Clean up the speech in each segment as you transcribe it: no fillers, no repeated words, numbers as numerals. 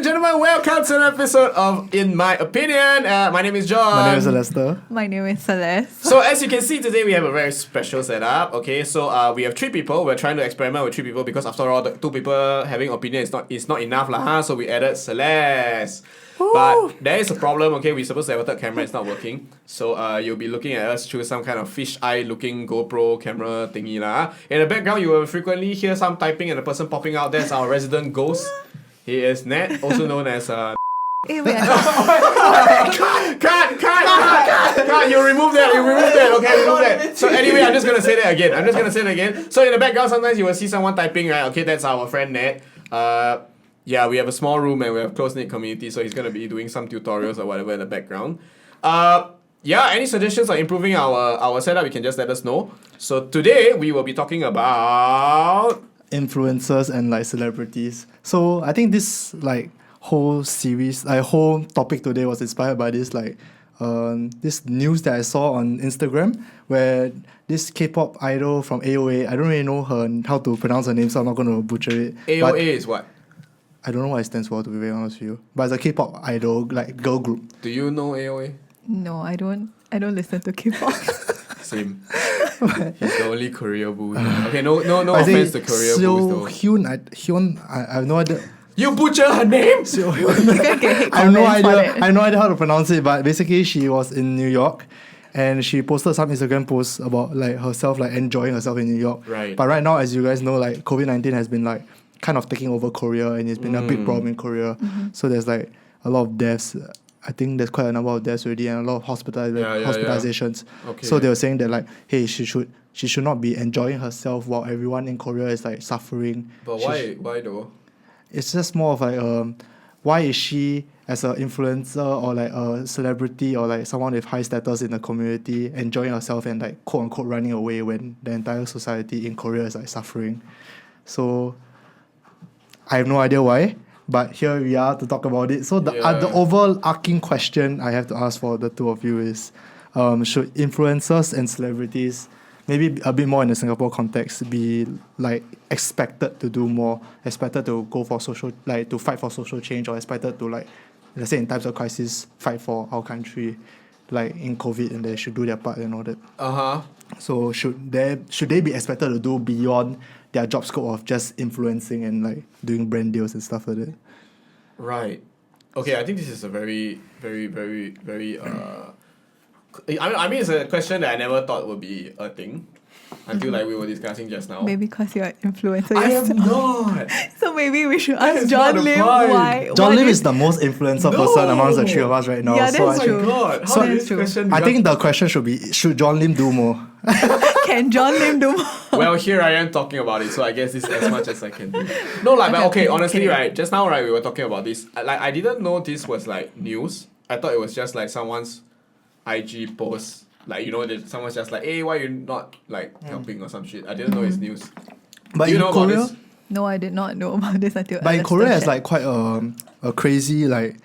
and gentlemen, welcome to an episode of In My Opinion. My name is John. My name is Celeste. My name is Celeste. So as you can see today, we have a very special setup. Okay, so we have 3 people. We're trying to experiment with 3 people because after all, the 2 people having opinion is not enough lah. Huh? So we added Celeste. But there is a problem. Okay, we're supposed to have a third camera. It's not working. So you'll be looking at us through some kind of fisheye looking GoPro camera thingy lah. In the background, you will frequently hear some typing and a person popping out. That's our resident ghost. He is Ned, also known as Hey, wait. Cut! You remove that. Okay, remove that. So anyway, I'm just gonna say that again. So in the background, sometimes you will see someone typing, right? Okay, that's our friend Ned. Yeah, we have a small room and we have close-knit community, so he's gonna be doing some tutorials or whatever in the background. Yeah, any suggestions on improving our setup, you can just let us know. So today we will be talking about Influencers and like celebrities. So I think this like whole series, like whole topic today was inspired by this this news that I saw on Instagram where this K-pop idol from AOA, I don't really know how to pronounce her name, so I'm not going to butcher it. AOA is what? I don't know what it stands for, to be very honest with you. But it's a K-pop idol, like girl group. Do you know AOA? No, I don't listen to K-pop. Same. He's the only Korea boo here. Okay, no offense to Korea boos though. Hyun, I have no idea. You butcher her name? I have no idea how to pronounce it, but basically she was in New York and she posted some Instagram posts about like herself like enjoying herself in New York. Right. But right now, as you guys know, like COVID-19 has been like kind of taking over Korea and it's been a big problem in Korea. So there's like a lot of deaths. I think there's quite a number of deaths already and a lot of hospitalizations. Okay. So they were saying that like, hey, she should not be enjoying herself while everyone in Korea is like suffering. But why though? It's just more of like why is she as an influencer or like a celebrity or like someone with high status in the community enjoying herself and like quote unquote running away when the entire society in Korea is like suffering. So I have no idea why. But here we are to talk about it. So the overarching question I have to ask for the two of you is, should influencers and celebrities, maybe a bit more in the Singapore context, be like expected to do more, expected to go for to fight for social change, or expected to like, let's say in times of crisis, fight for our country, like in COVID, and they should do their part and all that. So should they be expected to do beyond their job scope of just influencing and like doing brand deals and stuff like that? Right. Okay, I think this is a very, very, very, very I mean it's a question that I never thought would be a thing until like we were discussing just now. Maybe because you're an influencer I am yourself. not. So maybe we should That ask is not John the Lim point. why. John Lim is the most influencer person amongst the 3 of us right now. Yeah, so that's I true. think, God, how So- did this That's true. question I become- think the question should be, should John Lim do more? Can John Lim do more? Well, here I am talking about it, so I guess this is as much as I can do. No, like, but okay, honestly, right, just now, right, we were talking about this. I didn't know this was, like, news. I thought it was just, like, someone's IG post. Like, you know, that someone's just like, hey, why you not, like, helping or some shit. I didn't know it's news. But Do you in know about Korea, this? No, I did not know about this until but in Alistair Korea, it's shared. like quite a crazy like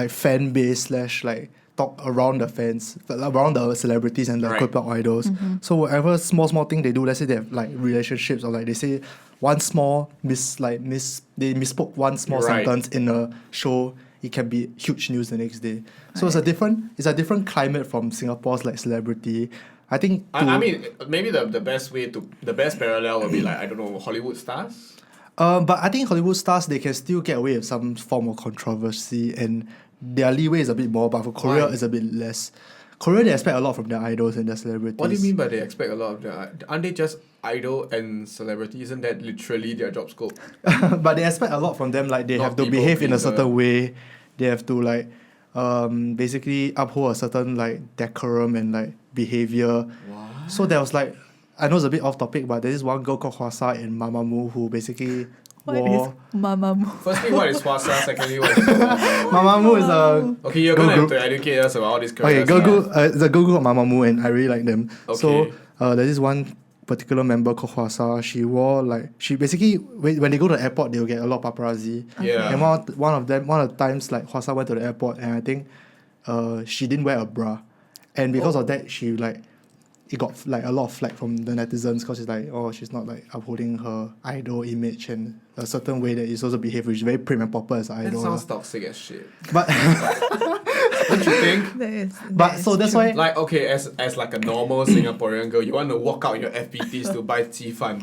fan base slash like talk around the fans, around the celebrities and the Right. K-pop idols. So whatever small thing they do, let's say they have like relationships or like they say one small they misspoke one small Right. sentence in a show, it can be huge news the next day. So it's a different climate from Singapore's like celebrity. I think I mean, maybe the best parallel would be, like, I don't know, Hollywood stars? but I think Hollywood stars, they can still get away with some form of controversy and their leeway is a bit more, but for Korea Why? it's a bit less. Korea, they expect a lot from their idols and their celebrities. What do you mean by they expect a lot of their... Aren't they just idol and celebrity? Isn't that literally their job scope? But they expect a lot from them, like they Not have to people behave in a pleaser. certain way. They have to like basically uphold a certain like decorum and like behavior. What? So there was like, I know it's a bit off topic, but there's this one girl called Hwasa in Mamamoo who basically What wore... is Mamamoo? Firstly, what is Hwasa? Secondly, what is Mamamoo? Mamamoo is a... Okay, you're Girl gonna have group. to educate us about all these Okay, characters. girl group, the girl group of Mamamoo, and I really like them. Okay. So there's this one particular member called Hwasa. She wore like, she basically when they go to the airport, they'll get a lot of paparazzi. Yeah. And one of the times like Hwasa went to the airport and I think she didn't wear a bra, and because of that she like it got like a lot of flack from the netizens because it's like, oh, she's not like upholding her idol image and a certain way that you're supposed to behave, which is very prim and proper as an That idol. sounds toxic as shit. But Don't you think? that's true. why Like, okay, as like a normal Singaporean girl, you want to walk out in your FPTs to buy 鸡饭.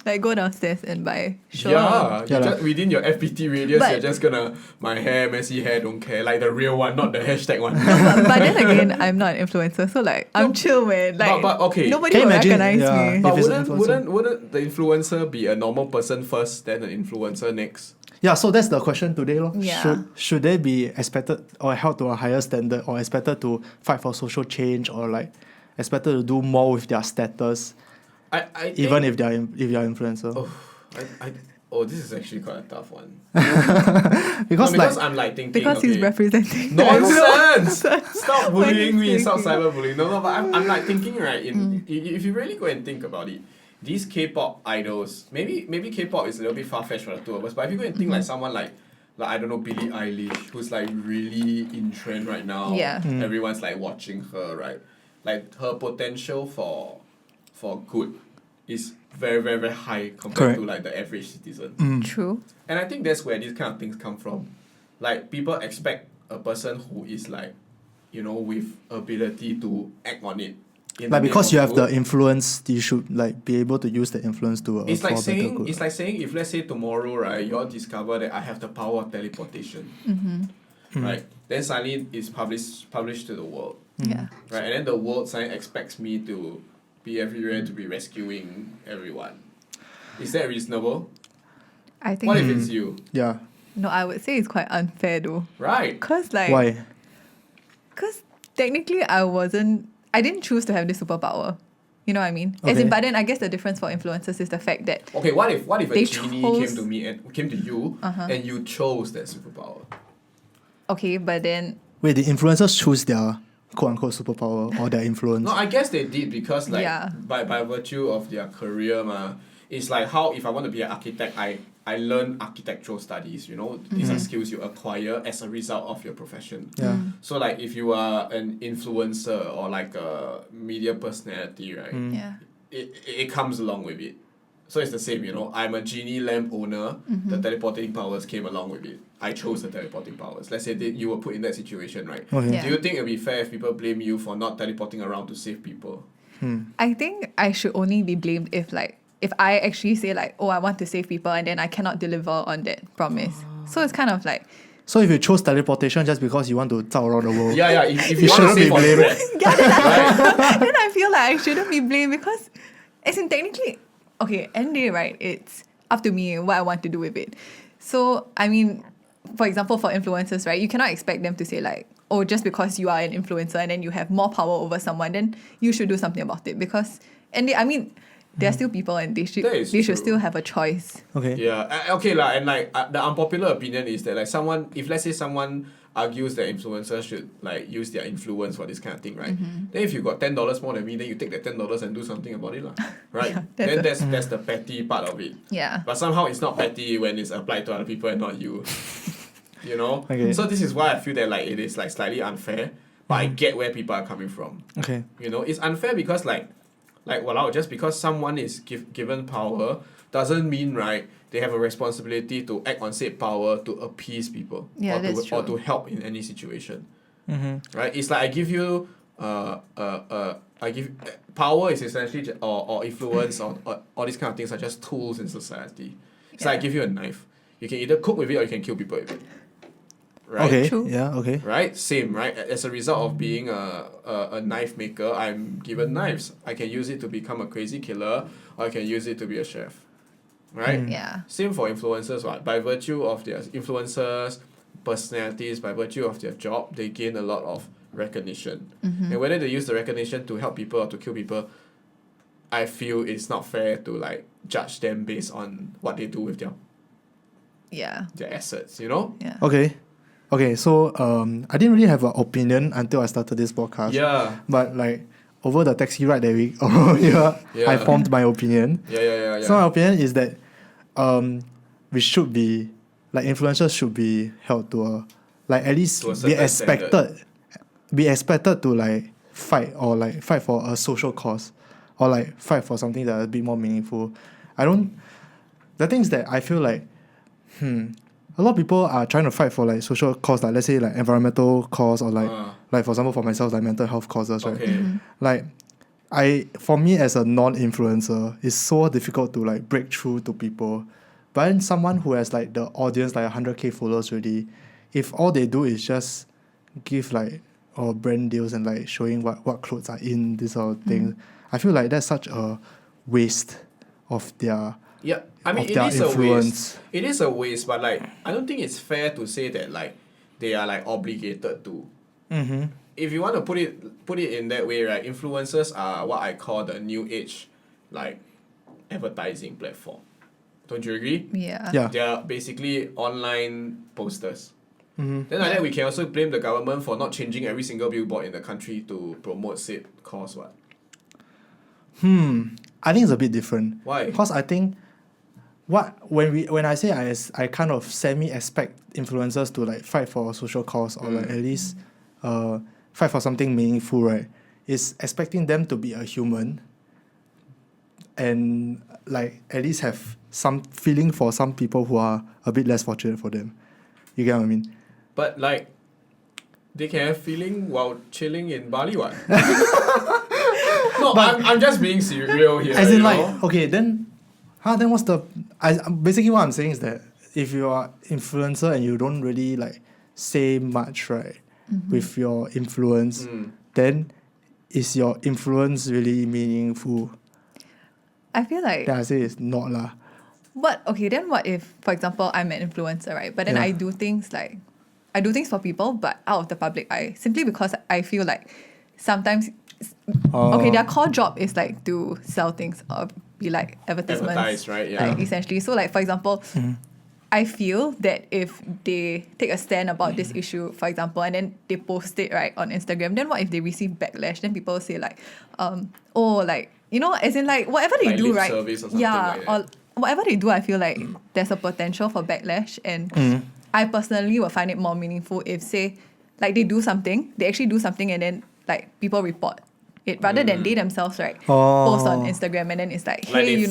Like go downstairs and buy. Sure. Yeah, you Yeah lah. just within your FPT radius, But- you're just gonna my hair, messy hair, don't care. Like the real one, not the hashtag one. But then again, I'm not an influencer, so like I'm chill, man. Like but okay. nobody Can you will imagine- recognize yeah. me. But If it's an wouldn't the influencer be a normal person first, then an influencer next? yeah, so that's the question today. Lor. Yeah. Should they be expected or held to a higher standard or expected to fight for social change or like expected to do more with their status, I think, even if they're influencer? this is actually quite a tough one. Because Because like I'm like thinking Because he's okay, representing. nonsense. Stop What bullying me. he's Stop thinking. cyberbullying. No, but I'm like thinking right. If you really go and think about it, these K-pop idols, maybe K-pop is a little bit far-fetched for the two of us. But if you go and think like someone like I don't know, Billie Eilish, who's like really in trend right now. Yeah. Everyone's like watching her, right? Like her potential for good is very, very, very high compared Correct. to like the average citizen. True. And I think that's where these kind of things come from. Like people expect a person who is like, with ability to act on it. in the like name because of you have the good. influence, you should like be able to use the influence to It's for like better saying good. it's like saying if let's say tomorrow, right, you all discover that I have the power of teleportation. Right? Then suddenly it's published to the world. Yeah. Right? And then the world suddenly expects me to be everywhere to be rescuing everyone. Is that reasonable? I think What if it's you? Yeah. no, I would say it's quite unfair though. Right. Cause like Why? Cause technically I didn't choose to have this superpower. You know what I mean? As Okay. in, but then I guess the difference for influencers is the fact that Okay, what if a They genie chose- came to you Uh-huh. and you chose that superpower? okay, but then Wait, the influencers choose their quote unquote superpower or their influence. No, I guess they did because like Yeah. by virtue of their career it's like how if I want to be an architect, I learn architectural studies, These are skills you acquire as a result of your profession. Yeah. So like if you are an influencer or like a media personality, right? yeah. It comes along with it. So it's the same, I'm a genie lamp owner, the teleporting powers came along with it. I chose the teleporting powers. Let's say that you were put in that situation, right? Okay. Yeah. Do you think it would be fair if people blame you for not teleporting around to save people? I think I should only be blamed if I actually say like, oh, I want to save people and then I cannot deliver on that promise. So it's kind of like So if you chose teleportation just because you want to zao around the world, Yeah, if You you want to shouldn't save be on blamed. bread, right? then I feel like I shouldn't be blamed because as in technically okay, end day, right, it's up to me what I want to do with it. So I mean, for example, for influencers, right, you cannot expect them to say like, oh, just because you are an influencer and then you have more power over someone, then you should do something about it. Because they're still people and they should That is should true. still have a choice. okay. Yeah, okay lah, and like the unpopular opinion is that like if let's say someone argues that influencers should like use their influence for this kind of thing, right? Then if you got $10 more than me, then you take that $10 and do something about it lah, right? Yeah, then that's the petty part of it. Yeah. But somehow it's not petty when it's applied to other people and not you. Okay. So this is why I feel that like it is like slightly unfair, but I get where people are coming from. Okay. It's unfair because like walao, just because someone is given power doesn't mean right they have a responsibility to act on said power to appease people Yeah, that's or true. to help in any situation. Mm-hmm. Right? It's like I give you power is essentially or influence or all these kind of things are just tools in society. It's like I Yeah. give you a knife. You can either cook with it or you can kill people with it. Right? Okay. True. Yeah. Okay. Right? Same, right? As a result of being a knife maker, I'm given knives. I can use it to become a crazy killer, or I can use it to be a chef. Right? Yeah. Same for influencers, right? By virtue of their influencers, personalities, by virtue of their job, they gain a lot of recognition. And whether they use the recognition to help people or to kill people, I feel it's not fair to like judge them based on what they do with Yeah. their assets, you know? Yeah. Okay. Okay. So I didn't really have an opinion until I started this podcast. Yeah. But like over the taxi ride that we Yeah. I formed my opinion. Yeah. So my opinion is that we should be like influencers should be held to a like at least To a be certain expected to like fight for a social cause or like fight for something that is a bit more meaningful. The thing is that I feel like A lot of people are trying to fight for like social cause, like let's say like environmental cause or like for example for myself like mental health causes, right? Okay. Like for me as a non-influencer, it's so difficult to like break through to people. But then someone who has like the audience like 100K followers already, if all they do is just give like brand deals and like showing what clothes are in this sort of thing, I feel like that's such a waste of their Yeah, I mean, of it their is a waste. influence. It is a waste, but like, I don't think it's fair to say that like they are like obligated to. Mm-hmm. If you want to put it in that way, right? Influencers are what I call the new age, like, advertising platform. Don't you agree? Yeah. Yeah. They are basically online posters. Mm-hmm. Then like that, we can also blame the government for not changing every single billboard in the country to promote said cause. What? I think it's a bit different. Why? Because I think when I say I kind of semi expect influencers to like fight for a social cause or like at least fight for something meaningful, right? Is expecting them to be a human and like at least have some feeling for some people who are a bit less fortunate for them. You get what I mean? But like, they can have feeling while chilling in Bali, what? No, I'm just being real here. As in you like know? okay then what's the basically what I'm saying is that if you are influencer and you don't really like say much, right, with your influence, then is your influence really meaningful? I feel like Then I say it's not lah. then what if, for example, I'm an influencer, right? But then Yeah. I do things for people, but out of the public eye, simply because I feel like sometimes, their core job is like to sell things or be like advertisements. Advertise, right? Yeah. Like essentially. So like, for example, I feel that if they take a stand about this issue, for example, and then they post it right on Instagram, then what if they receive backlash? Then people say like, as in like whatever they Like do, lip right? service or something Yeah, like that. or whatever they do, I feel like there's a potential for backlash, and I personally will find it more meaningful if, say, like they actually do something, and then like people report it rather than they themselves post on Instagram, and then it's like, Like hey, they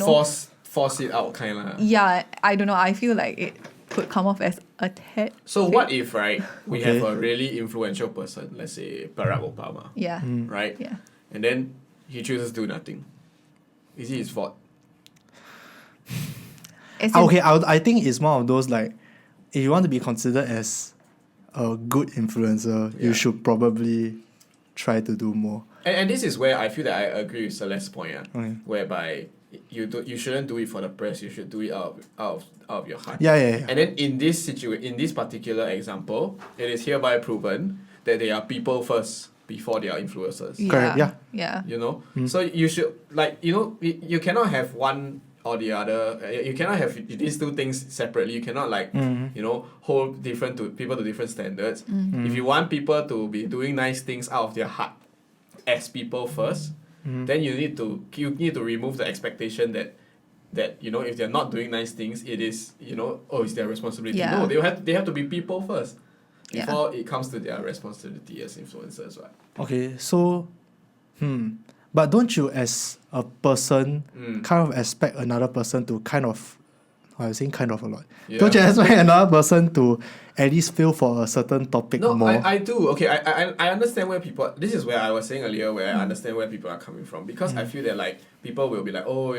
force it out, kind of. yeah, I don't know. I feel like it could come off as a tad. So fake. what if, right, we Okay. have a really influential person, let's say Barack Obama, Yeah. right? Yeah. And then he chooses to do nothing. Is it his fault? As in- Okay, I think it's one of those like if you want to be considered as a good influencer, Yeah. you should probably try to do more. And this is where I feel that I agree with Celeste's point, Okay. whereby you shouldn't do it for the press, you should do it out of your heart. Yeah. And then in this particular example, it is hereby proven that they are people first before they are influencers. Correct, yeah. Yeah. You know? So you should, like, you cannot have one or the other. You cannot have these two things separately. You cannot like, hold people to different standards. If you want people to be doing nice things out of their heart as people first, then you need to remove the expectation that if they're not doing nice things, it is it's their responsibility. Yeah. No, they have to be people first Yeah. before it comes to their responsibility as influencers, right? Okay, so but don't you as a person kind of expect another person to kind of I was saying kind of a lot. Yeah. Don't you expect another person to at least feel for a certain topic No, more? I do. Okay, I understand where people. This is where I was saying earlier, where I understand where people are coming from, because I feel that like people will be like, oh,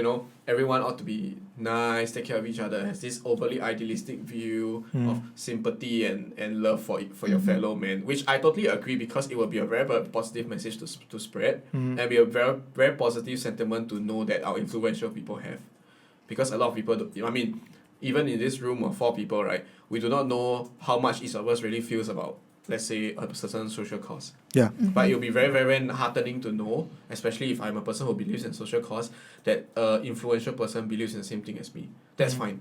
everyone ought to be nice, take care of each other, has this overly idealistic view of sympathy and love for your fellow man, which I totally agree, because it will be a very, very positive message to spread, and be a very, very positive sentiment to know that our influential people have. Because a lot of people, even in this room of 4 people, right, we do not know how much each of us really feels about, let's say, a certain social cause. Yeah. But it'll be very, very, very heartening to know, especially if I'm a person who believes in social cause, that an influential person believes in the same thing as me. That's fine.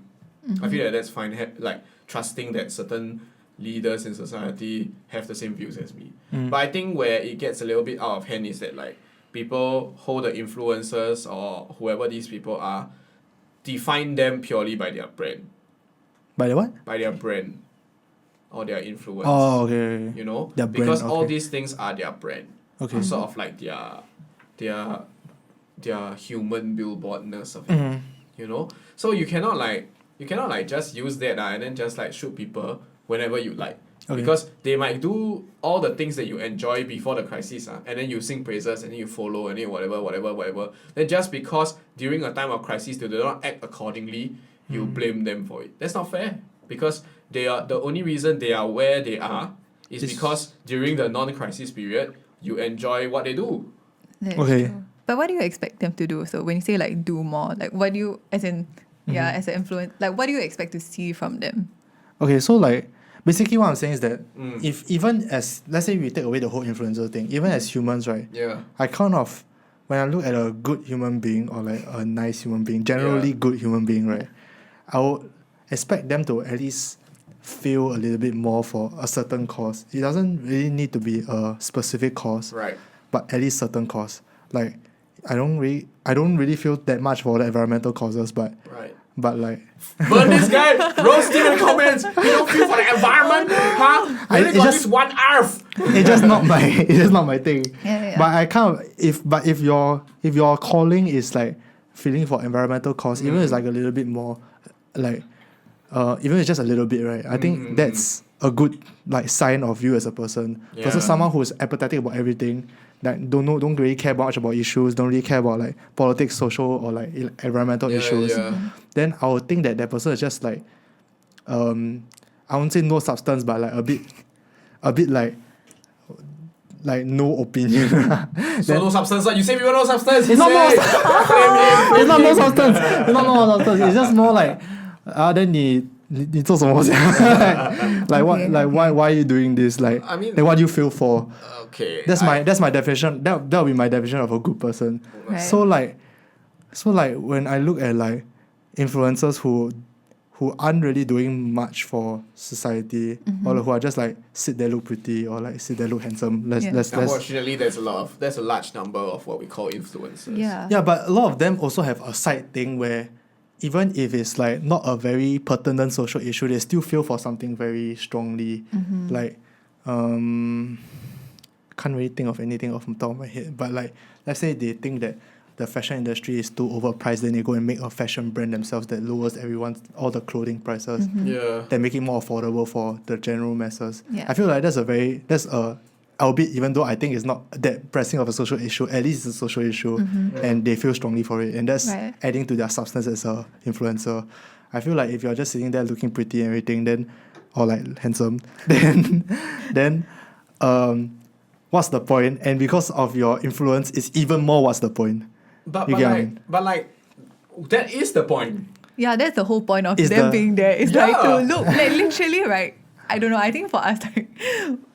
I feel that that's fine. Like, trusting that certain leaders in society have the same views as me. But I think where it gets a little bit out of hand is that, like, people hold the influencers or whoever these people are, define them purely by their brand. By the what? By their brand. Or their influence. Oh, okay. You know? Their brand, because all okay. these things are their brand. Okay. Sort of like their human billboardness of it. You know? So you cannot like You cannot like just use that and then just like shoot people whenever you like. Okay. Because they might do all the things that you enjoy before the crisis, and then you sing praises and then you follow and then whatever. Then just because during a time of crisis they do not act accordingly, you blame them for it. That's not fair. Because they are the only reason they are where they are is because during the non-crisis period you enjoy what they do. That's Okay. true. But what do you expect them to do? So when you say like do more, like what do you, as in, as an influence, like what do you expect to see from them? Okay, so like basically what I'm saying is that Mm. if even as let's say we take away the whole influencer thing, even as humans, right? Yeah. I kind of when I look at a good human being or like a nice human being, generally Yeah. good human being, right? I would expect them to at least feel a little bit more for a certain cause. It doesn't really need to be a specific cause, Right. but at least certain cause. Like I don't really feel that much for the environmental causes, but Right. like Burn this guy! Roast him in the comments! You don't feel for the environment? Huh? We only it's got just- this one earth! it's just not my thing. Yeah. But I kind of if your calling is like feeling for environmental cause, even if it's like a little bit more, like even if it's just a little bit, right? I think that's a good like sign of you as a person. Versus Yeah. someone who is apathetic about everything, like don't really care much about issues, don't really care about like politics, social or like environmental issues. Yeah. Then I would think that person is just like I won't say no substance, but like a bit like no opinion. So no substance, you say we want no substance. It's not say. It's not no substance. It's not no substance. It's just more like then 你做什么sia? like what Okay, like why are you doing this? Like I mean- like what do you feel for? Okay. That's my definition. That'll be my definition of a good person. Right. So like when I look at like influencers who aren't really doing much for society or who are just like sit there look pretty or like sit there look handsome. Let's Unfortunately, there's a large number of what we call influencers. Yeah. yeah, but a lot of them also have a side thing where even if it's like not a very pertinent social issue, they still feel for something very strongly. Like can't really think of anything off the top of my head. But like let's say they think that the fashion industry is too overpriced, then they go and make a fashion brand themselves that lowers all the clothing prices. Yeah. That make it more affordable for the general masses. Yeah. I feel like that's a albeit even though I think it's not that pressing of a social issue, at least it's a social issue and they feel strongly for it. And that's Right. adding to their substance as a influencer. I feel like if you're just sitting there looking pretty and everything, then or like handsome, then what's the point? And because of your influence, it's even more what's the point? But You but get what I like mean? but like that is the point. Yeah, that's the whole point of Is them the- being there. It's like to Yeah. look, like literally, right? I don't know. I think for us, like,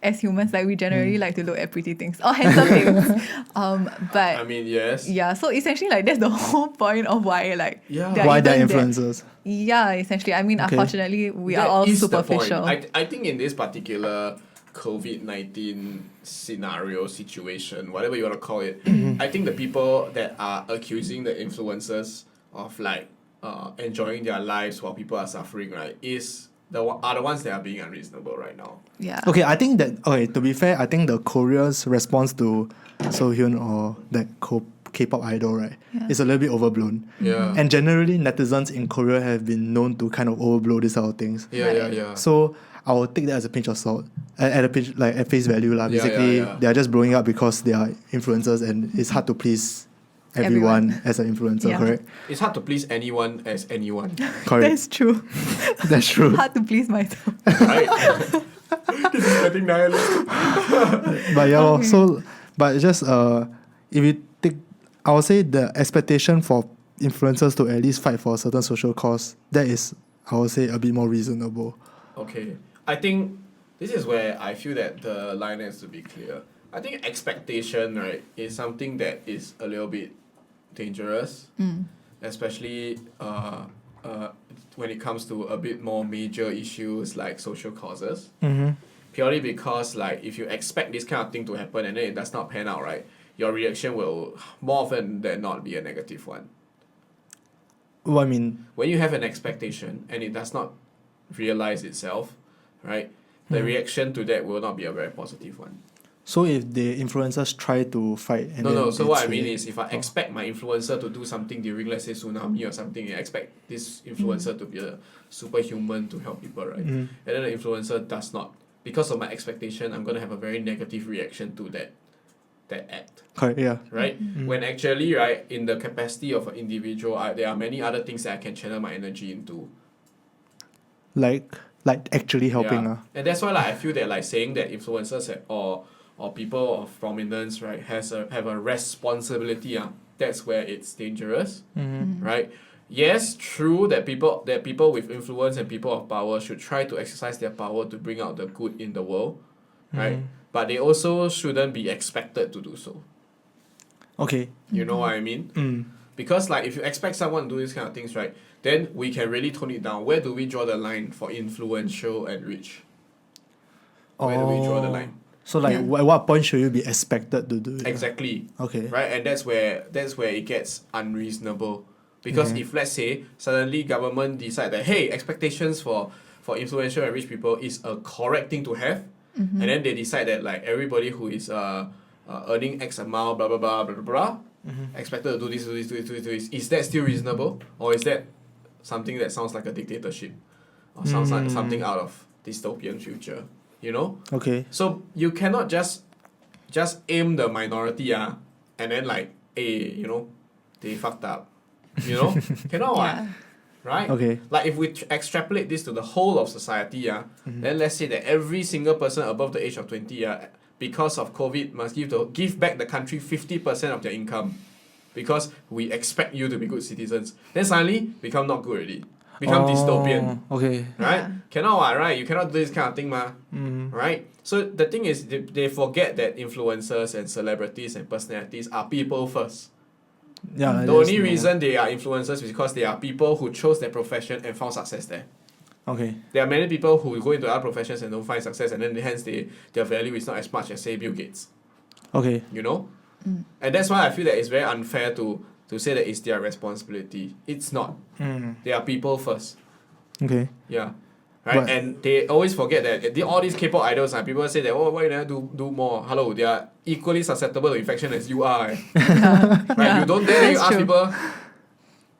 as humans, like we generally like to look at pretty things or handsome things. But I mean, yes. yeah, so essentially, like that's the whole point of why, like, Yeah. they're Why they're even there. influencers? Yeah, essentially. I mean, Okay. unfortunately, we That are all is the point. superficial. I think in this particular COVID-19 scenario, situation, whatever you want to call it, I think the people that are accusing the influencers of like enjoying their lives while people are suffering, right, are the ones that are being unreasonable right now. Yeah. Okay, I think that to be fair, I think the Korea's response to Sohyun or that K-pop idol, right, Yeah. is a little bit overblown. Yeah. And generally, netizens in Korea have been known to kind of overblow these sort of things. Right. Yeah. So I will take that as a pinch of salt, at a pinch like at face value lah. Yeah, Basically, yeah. they are just blowing up because they are influencers, and it's hard to please everyone as an influencer. Yeah. Correct. It's hard to please anyone as anyone. Correct. That's true. That's true. Hard to please myself. Right? This is getting nihilistic. But yeah, lor, Okay. so but just if you take, I would say the expectation for influencers to at least fight for a certain social cause, that is, I would say, a bit more reasonable. Okay. I think this is where I feel that the line has to be clear. I think expectation, right, is something that is a little bit dangerous, especially when it comes to a bit more major issues like social causes. Purely because like if you expect this kind of thing to happen and then it does not pan out, right, your reaction will more often than not be a negative one. Well, I mean, When you have an expectation and it does not realize itself, right, the reaction to that will not be a very positive one. So if the influencers try to fight and No. then So they what I say- mean is, if I expect my influencer to do something during, let's say, tsunami or something, I expect this influencer to be a superhuman to help people, right? Mhm. And then the influencer does not. Because of my expectation, I'm gonna have a very negative reaction to that act, Correct, yeah. right? When actually, right, in the capacity of an individual, there are many other things that I can channel my energy into. Like actually helping. Yeah. And that's why, like, I feel that, like, saying that influencers or people of prominence, right, have a responsibility, that's where it's dangerous, right? Yes, true that people with influence and people of power should try to exercise their power to bring out the good in the world, right? But they also shouldn't be expected to do so. Okay. You know what I mean? Because, like, if you expect someone to do these kind of things, right, then we can really tone it down. Where do we draw the line for influential and rich? Where do we draw the line? So like, at what point should you be expected to do it? Exactly. Okay. Right, and that's where it gets unreasonable. Because if, let's say, suddenly government decide that, hey, expectations for influential and rich people is a correct thing to have, and then they decide that, like, everybody who is earning X amount, blah blah blah blah blah blah, expected to do this, is that still reasonable, or is that something that sounds like a dictatorship, or sounds like something out of dystopian future? You know? Okay. So you cannot just aim the minority, and then, like, hey, you know, they fucked up. You know? Cannot what? Yeah. Right? Okay. Like, if we extrapolate this to the whole of society, then let's say that every single person above the age of 20, because of COVID, must give back the country 50% of their income. Because we expect you to be good citizens. Then suddenly become not good already. Become dystopian. Okay. Right? Yeah. Cannot what, right? You cannot do this kind of thing, right? So the thing is, they forget that influencers and celebrities and personalities are people first. Yeah. The that's only normal. reason they are influencers is because they are people who chose their profession and found success there. Okay. There are many people who go into other professions and don't find success, and then hence their value is not as much as, say, Bill Gates. Okay. You know? And that's why I feel that it's very unfair to say that it's their responsibility. It's not. They are people first. Okay. Yeah. Right? But- And they always forget that all these K-pop idols, people say that, oh, why you never do more? Hello, they are equally susceptible to infection as you are. Right? You don't dare, you That's ask true. people.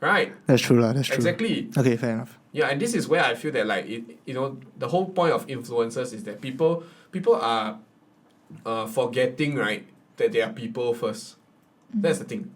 Right? That's true lah. That's true. Exactly. Okay. Fair enough. Yeah, and this is where I feel that, like, the whole point of influencers is that people are forgetting, right, that they are people first. That's the thing.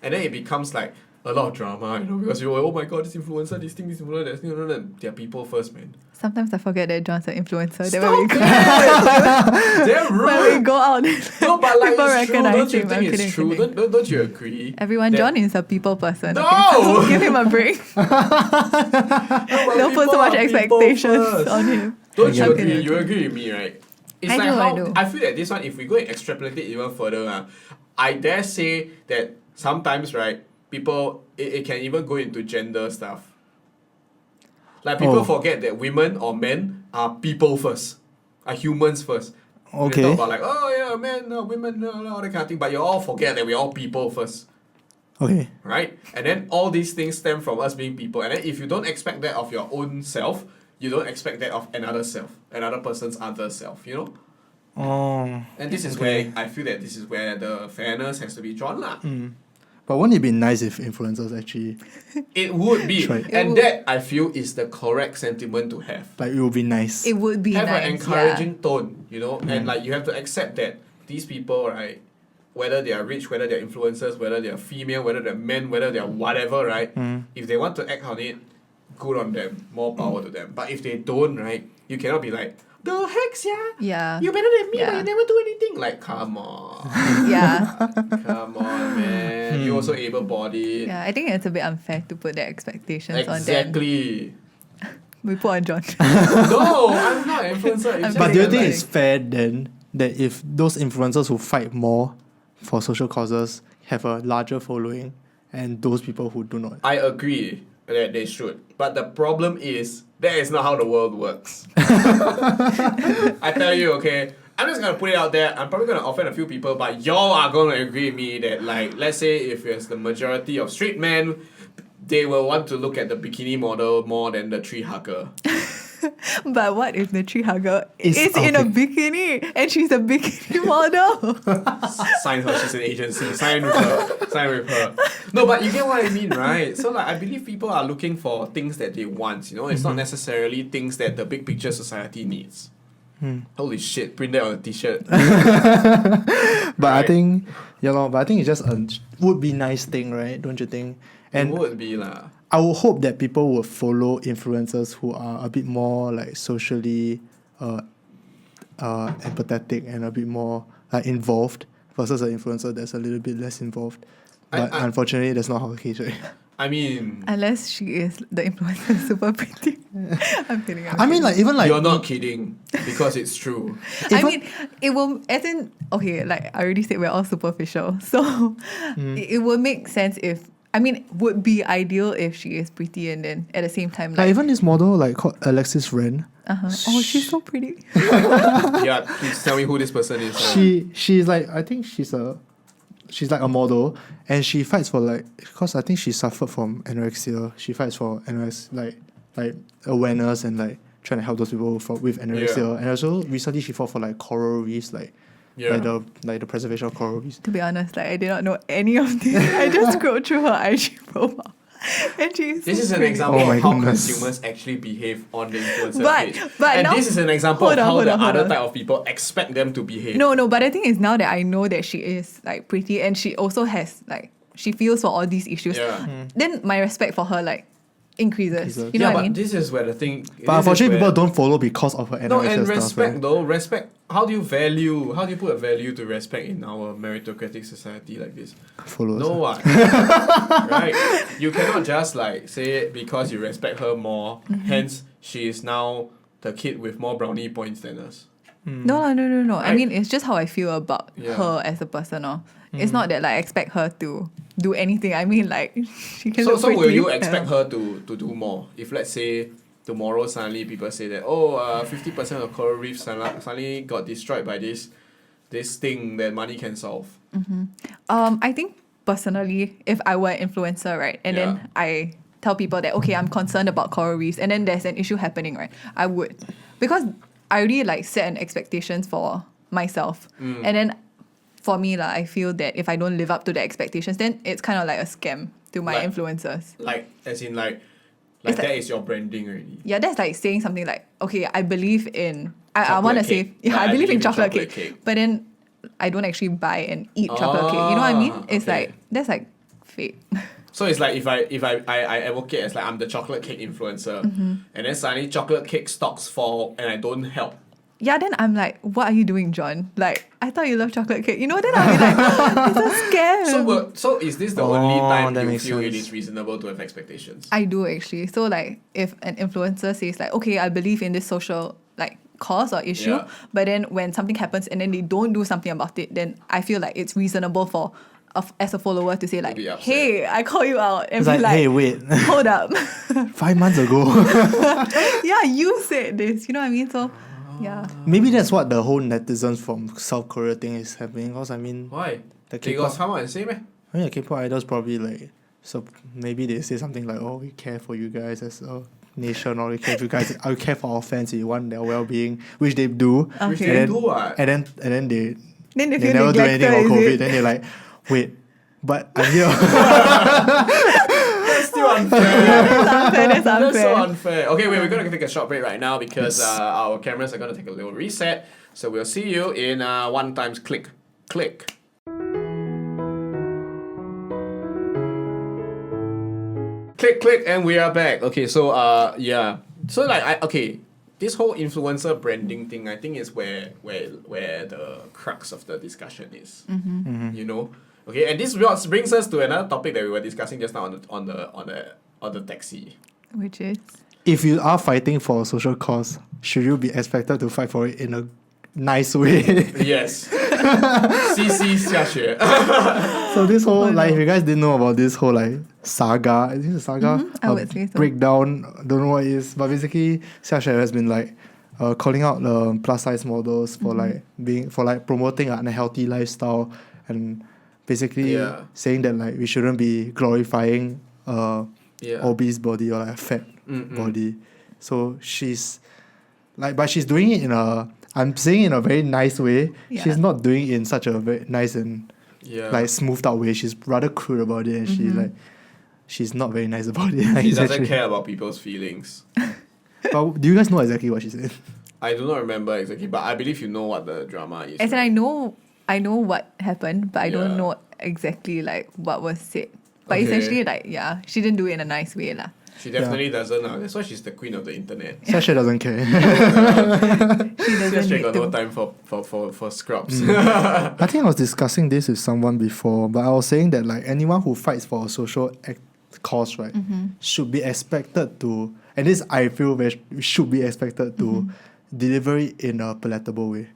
And then it becomes like a lot of drama, because you're like, oh my god, this influencer, this thing, that thing, they're people first, man. Sometimes I forget that John's an influencer. Then Stop when we go, it! Damn when we rude! go out, No, but, like, people it's true. recognize Don't you him. think I'm it's kidding, true? kidding. Don't you agree? Everyone, that- John is a people person. No! Okay? Give him a break. No, but Don't put people so much are people expectations first. on him. Don't you Okay. agree? Okay. You agree with me, right? It's I like do, I how do. I feel that this one, if we go and extrapolate it even further, I dare say that sometimes, right, people it can even go into gender stuff. Like, people Oh. forget that women or men are people first, are humans first. They Okay. talk about, like, oh yeah, men, women, all that kind of thing, but you all forget that we're all people first. Okay. Right? And then all these things stem from us being people. And then if you don't expect that of your own self, you don't expect that of another self, another person's other self, you know? Oh. And this is Okay. where I feel that this is where the fairness has to be drawn. But wouldn't it be nice if influencers actually It would be. Right. It And would. that, I feel, is the correct sentiment to have. like it would be nice? It would be Have nice. an encouraging tone, and, like, you have to accept that these people, right, whether they are rich, whether they're influencers, whether they're female, whether they're men, whether they're whatever, right, if they want to act on it, good on them, more power to them. But if they don't, right, you cannot be like, the heck, yeah? Yeah. You're better than me, but Yeah. you never do anything. Like, come on. Yeah. Come on, man. You also able-bodied. Yeah. I think it's a bit unfair to put the expectations on them. Exactly. We put on John. No, I'm not an influencer. It's I'm just But do you that, think like, it's fair then that if those influencers who fight more for social causes have a larger following and those people who do not? I agree that they should. But the problem is, that is not how the world works. I tell you, okay, I'm just going to put it out there. I'm probably going to offend a few people, but y'all are going to agree with me that, like, let's say if it's the majority of straight men, they will want to look at the bikini model more than the tree hugger. But what if the tree hugger Is is in a out. bikini and she's a bikini model? Sign her, she's an agency. Sign with her. Sign with her. No, but you get what I mean, right? So like I believe people are looking for things that they want, you know? It's not necessarily things that the big picture society needs. Holy shit, print that on a t-shirt. But I Right. think, but I think it's just a would be nice thing, right? Don't you think? And And it would be lah. I would hope that people would follow influencers who are a bit more like socially empathetic and a bit more like involved versus an influencer that's a little bit less involved. But I- unfortunately, that's not how the case, right? I mean, Unless she is the influencer is super pretty. I'm kidding. I mean, like even like you're not kidding because it's true. I even- mean, it will, as in, okay, like I already said, we're all superficial. So it will make sense if, I mean, would be ideal if she is pretty and then at the same time, like like, even this model like called Alexis Ren. oh, she's so pretty. Yeah, please tell me who this person is. She's like I think she's like a model and she fights for like because I think she suffered from anorexia. She fights for like awareness and like trying to help those people with anorexia. Yeah. And also recently she fought for like coral reefs, like the preservation of coral reefs. To be honest, like I did not know any of this. I just scrolled through her IG profile. And she's This so is an pretty. example Oh my of how goodness. consumers actually behave on the influencer But- page. but and now- this is an example Hold of on, how hold the on, hold other on. type of people expect them to behave. No, but the thing is now that I know that she is like pretty and she also has like she feels for all these issues, Yeah. then my respect for her like increases. Increases. You know yeah, what I but mean? this is where the thing. But unfortunately people don't follow because of her anorexia No, and stuff. respect right? though, respect. How do you put a value to respect in our meritocratic society like this? Followers. No one. Right? You cannot just like say it because you respect her more, hence she is now the kid with more brownie points than us. No. I Right? mean, it's just how I feel about Yeah. her as a person. It's not that like I expect her to do anything. I mean, like she can. So look will pretty. you expect her to do more? If let's say tomorrow suddenly people say that 50% of coral reefs suddenly got destroyed by this thing that money can solve. I think personally, if I were an influencer, right, and Yeah. then I tell people that okay, I'm concerned about coral reefs, and then there's an issue happening, right, I would, because I already like set an expectations for myself, and then for me I feel that if I don't live up to the expectations, then it's kind of like a scam to my Like- influencers. Like as in like It's that like- is your branding already. Yeah, that's like saying something like, okay, I believe in, I Chocolate want to say, cake. yeah, Like, I believe in chocolate cake, but then I don't actually buy and eat chocolate cake. You know what I mean? It's okay. like, that's like fake. So it's like if I advocate as like I'm the chocolate cake influencer, and then suddenly chocolate cake stocks fall and I don't help. Yeah, then I'm like, what are you doing, John? Like, I thought you love chocolate cake. You know, then I'll be like, it's a scam. So is this the only time that you makes feel it sense. is reasonable to have expectations? I do actually. So like, if an influencer says like, okay, I believe in this social like cause or issue, Yeah. but then when something happens and then they don't do something about it, then I feel like it's reasonable for as a follower to say like, be upset. hey, I call you out and It's be like, like, hey, wait, hold up. 5 months ago. Yeah, you said this. You know what I mean? So yeah. Maybe that's what the whole netizens from South Korea thing is happening. Because I mean, Why? the They got K-pop, come out and say meh? I mean, the K-pop idols probably like, so maybe they say something like, oh, we care for you guys as a nation, or we care for you guys, I care for our fans, we want their well-being, which they do. Which Okay. they And do what? And then they Then they they feel never do neglected, anything about is COVID. it? Then they're like, wait, but I'm here. That's still unfair. That's unfair. That's That's so unfair. unfair. Okay, wait, we're gonna take a short break right now because our cameras are gonna take a little reset. So we'll see you in one times click. Click. Click, and we are back. Okay, so yeah. So like this whole influencer branding thing, I think is where the crux of the discussion is. You know? Okay, and this brings us to another topic that we were discussing just now on the taxi. Which is If you are fighting for a social cause, should you be expected to fight for it in a nice way? Yes. CC 下雪. So this whole Oh, like, no. if you guys didn't know about this whole like saga, is this a saga? I would say so. Breakdown, don't know what it is, but basically Xiaxue has been like calling out plus size models for like being for like promoting an unhealthy lifestyle and basically Yeah. saying that like we shouldn't be glorifying Yeah. obese body or like a fat Mm-mm. body. So she's like, but she's doing it in a, I'm saying in a very nice way. Yeah. She's not doing it in such a very nice and Yeah. like smoothed out way. She's rather crude about it, and she's not very nice about it. She doesn't actually. care about people's feelings. But do you guys know exactly what she said? I do not remember exactly, but I believe you know what the drama is. As in, right? I know what happened, but I Yeah. don't know exactly like what was said. But Okay. essentially, like, yeah, she didn't do it in a nice way, lah. She definitely doesn't. That's why she's the queen of the internet. Sasha doesn't care. She doesn't She need got to. no time for scrubs. I think I was discussing this with someone before, but I was saying that like anyone who fights for a social cause, right, should be expected to, and this I feel should be expected to deliver it in a palatable way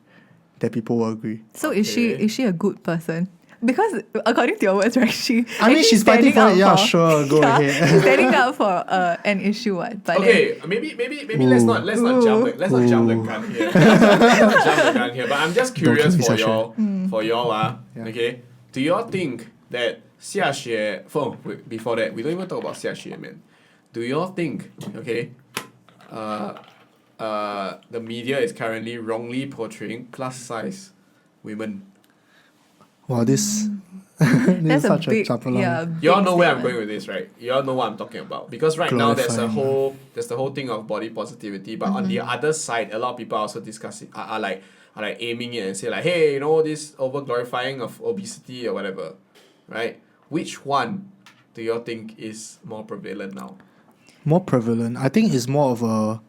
that people will agree. So Okay. is she a good person? Because according to your words, right, I mean, she's fighting for it. Yeah, sure, go yeah, ahead. She's standing up for an issue, what? But Okay, maybe let's not jump the gun here. Let's not jump the gun here. But I'm just curious kill me, for y'all, Yeah. okay? Do y'all think that Xiaxue, before that, we don't even talk about Xiaxue, man. Do y'all think, okay, the media is currently wrongly portraying plus size women? Wow, this that's is such a big, chapalang. yeah. Y'all big know where I'm statement. going with this, right? Y'all know what I'm talking about. Because right now there's the Glorifying. whole thing of body positivity, but on the other side, a lot of people are also discussing are like aiming it and say like, hey, you know, this over glorifying of obesity or whatever. Right? Which one do y'all think is more prevalent now? More prevalent. I think it's more of a,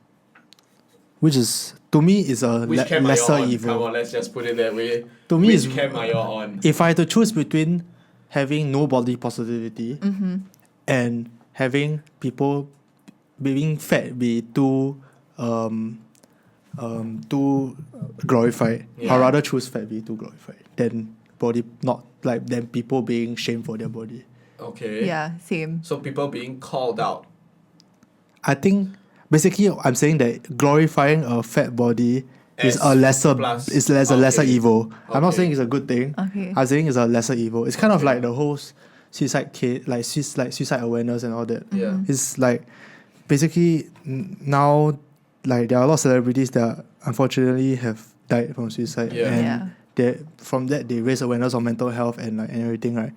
which is to me is a Which camp are lesser y'all on? evil. Come on, let's just put it that way. To me, Which it's, camp are y'all on? if I had to choose between having no body positivity and having people being fat be too glorified, Yeah. I'd rather choose fat be too glorified than body not like than people being shamed for their body. Okay. Yeah, same. So people being called out. I think basically I'm saying that glorifying a fat body is As a lesser plus. is less a lesser Okay. evil. I'm not Okay. saying it's a good thing. Okay. I'm saying it's a lesser evil. It's kind of Okay. like the whole suicide case, like suicide awareness and all that. Yeah. It's like basically now like there are a lot of celebrities that unfortunately have died from suicide, Yeah. and Yeah. from that they raise awareness on mental health and like and everything, right?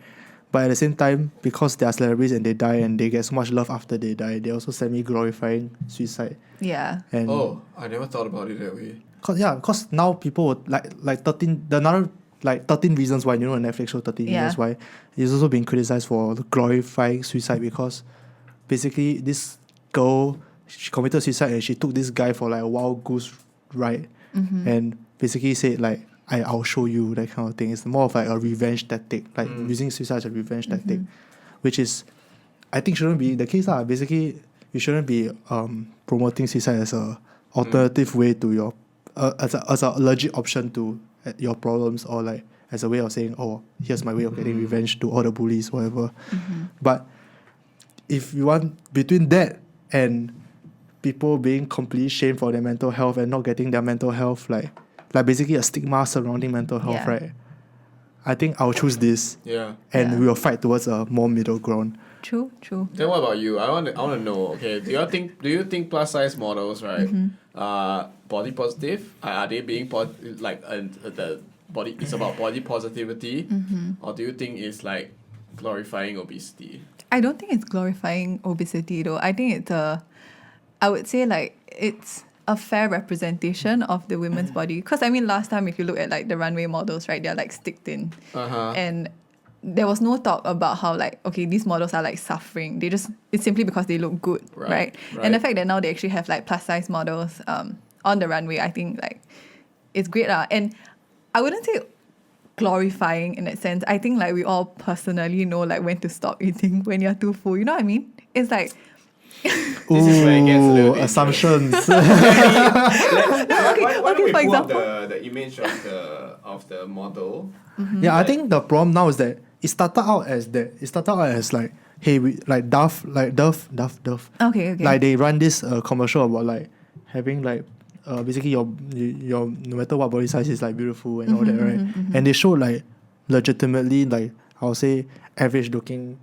But at the same time, because they are celebrities and they die and they get so much love after they die, they also semi glorifying suicide. Yeah. And Oh, I never thought about it that way. cause now people would like 13 the another like 13 reasons why, you know, the Netflix show 13 Yeah. reasons why is also being criticized for glorifying suicide, because basically this girl, she committed suicide and she took this guy for like a wild goose ride and basically said like I'll show you, that kind of thing. It's more of like a revenge tactic, like using suicide as a revenge tactic, which is I think shouldn't be the case lah. Basically you shouldn't be promoting suicide as a alternative way to your as a legit option to your problems, or like as a way of saying, oh, here's my way of getting revenge to all the bullies, whatever. But if you want between that and people being completely shamed for their mental health and not getting their mental health, like basically a stigma surrounding mental health, Yeah. right? I think I'll choose this, Yeah. and Yeah. we will fight towards a more middle ground. True. Then what about you? I want to know. Okay, do you think plus size models, right? Body positive? Are they being the body? It's about body positivity, or do you think it's like glorifying obesity? I don't think it's glorifying obesity though. I think I would say like it's a fair representation of the women's body. Because I mean, last time if you look at like the runway models, right, they're like sticked in, and there was no talk about how like, okay, these models are like suffering. It's simply because they look good, right? And the fact that now they actually have like plus size models on the runway, I think like it's great lah. And I wouldn't say glorifying in that sense. I think like we all personally know like when to stop eating when you're too full. You know what I mean? It's like This is where it gets a little bit assumptions. Why don't we for pull example- up the image of the model? Yeah, I think the problem now is that it started out as that. It started out as like, hey, we like Dove. okay. Like they run this commercial about like having like basically your no matter what body size is like beautiful and all that, right? And they show like legitimately like I'll say average looking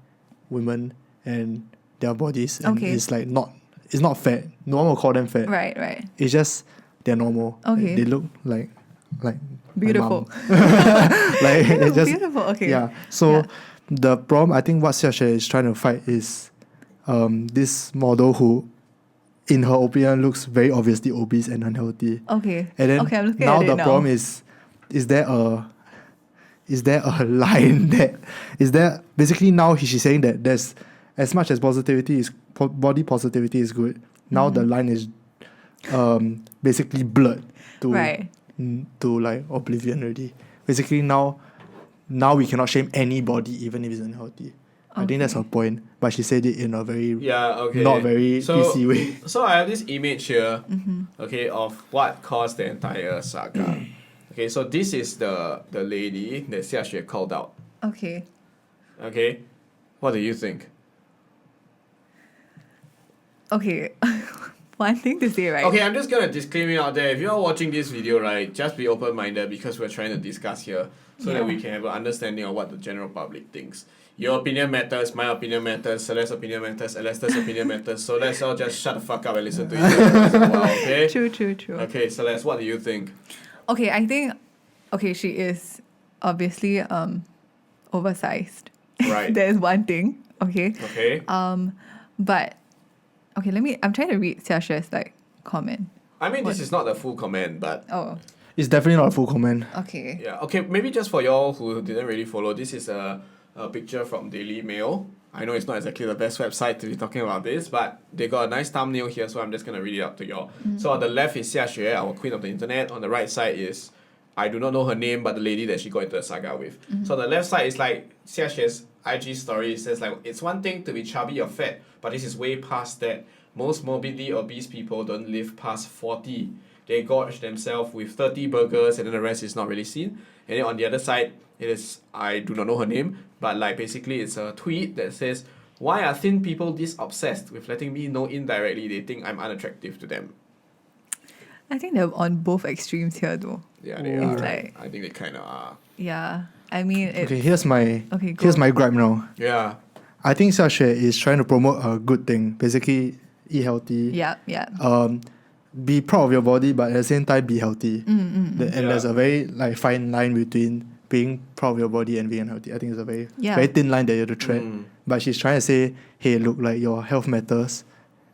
women and their bodies, and Okay. it's like not it's not fat. No one will call them fat. Right, right. It's just they're normal. Okay. They look like my Beautiful. mum. Like They it's look just beautiful. Okay. yeah. So Yeah. the problem I think what Xiaxue is trying to fight is this model who, in her opinion, looks very obviously obese and unhealthy. Okay. And then okay, I'm looking now at it the now. problem is there a line that is there basically now she's saying that there's as much as positivity is body positivity is good. Now the line is basically blurred to Right. to like oblivion already. Basically now we cannot shame anybody even if it's unhealthy. I think that's her Okay. point, but she said it in a very Yeah, okay. not very PC way. So I have this image here, okay, of what caused the entire saga. Okay, so this is the lady that Xiaxue called out. Okay. Okay, what do you think? Okay. One thing to say, right? Okay, I'm just gonna disclaim it out there. If you're watching this video, right, just be open-minded because we're trying to discuss here so that Yeah. we can have an understanding of what the general public thinks. Your opinion matters, my opinion matters, Celeste's opinion matters, Celeste's opinion matters. So let's all just shut the fuck up and listen to each other once in a while, okay? True. Okay, Celeste, what do you think? Okay, I think she is obviously oversized. Right. There's one thing. Okay. Okay. But okay, I'm trying to read Xiaxue's like comment. I mean, this is not the full comment, but Oh, It's definitely not a full comment. okay. yeah. Okay, maybe just for y'all who didn't really follow, this is a picture from Daily Mail. I know it's not exactly the best website to be talking about this, but they got a nice thumbnail here, so I'm just going to read it up to y'all. So on the left is Xiaxue, our queen of the internet. On the right side is, I do not know her name, but the lady that she got into a saga with. So on the left side is like Xiaxue's IG story. It says like, it's one thing to be chubby or fat, but this is way past that. Most morbidly obese people don't live past 40. They gorge themselves with 30 burgers and then the rest is not really seen. And then on the other side, it is, I do not know her name, but like basically it's a tweet that says, why are thin people this obsessed with letting me know indirectly they think I'm unattractive to them? I think they're on both extremes here though. Yeah, they Ooh. are. Like- I think they kind of are. Yeah. I mean, it's, Okay, here's my go. gripe now. Yeah. I think Xiaxue is trying to promote a good thing. Basically, eat healthy. Yeah. Be proud of your body, but at the same time be healthy. And Yeah. there's a very like fine line between being proud of your body and being unhealthy. I think it's a very Yeah. very thin line that you have to tread. Mm. But she's trying to say, hey, look, like your health matters